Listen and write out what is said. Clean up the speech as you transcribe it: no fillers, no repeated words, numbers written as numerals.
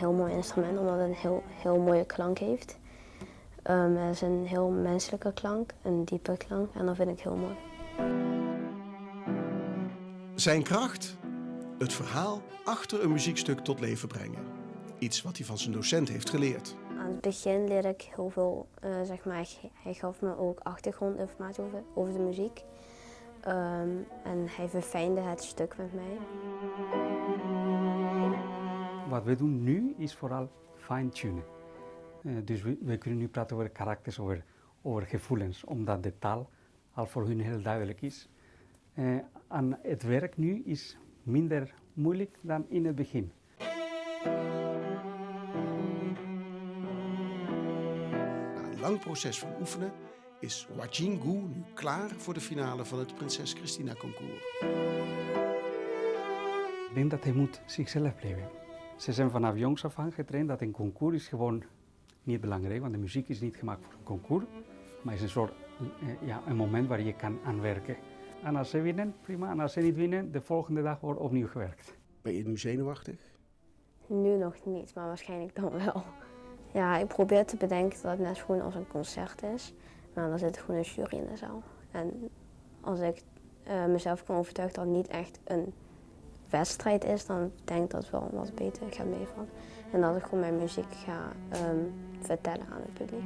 heel mooi instrument omdat het een heel mooie klank heeft. Het is een heel menselijke klank, een diepe klank en dat vind ik heel mooi. Zijn kracht? Het verhaal achter een muziekstuk tot leven brengen. Iets wat hij van zijn docent heeft geleerd. Aan het begin leerde ik heel veel, hij gaf me ook achtergrondinformatie over de muziek. En hij verfijnde het stuk met mij. Wat we doen nu is vooral fine-tunen. Dus we kunnen nu praten over karakters, over gevoelens, omdat de taal al voor hun heel duidelijk is. En het werk nu is minder moeilijk dan in het begin. Na een lang proces van oefenen is Huajin Gu nu klaar voor de finale van het Prinses Christina Concours. Ik denk dat hij moet zichzelf blijven. Ze zijn vanaf jongs af aan getraind dat een concours is gewoon niet belangrijk, want de muziek is niet gemaakt voor een concours, maar is een soort een moment waar je kan aan werken. En als ze winnen, prima. En als ze niet winnen, de volgende dag wordt opnieuw gewerkt. Ben je nu zenuwachtig? Nu nog niet, maar waarschijnlijk dan wel. Ja, ik probeer te bedenken dat het net gewoon als een concert is, maar dan zit gewoon een jury in de zaal. En als ik mezelf kan overtuigen dat het niet echt een wedstrijd is, dan denk ik dat het wel wat beter gaat meevallen. En dat ik gewoon mijn muziek ga vertellen aan het publiek.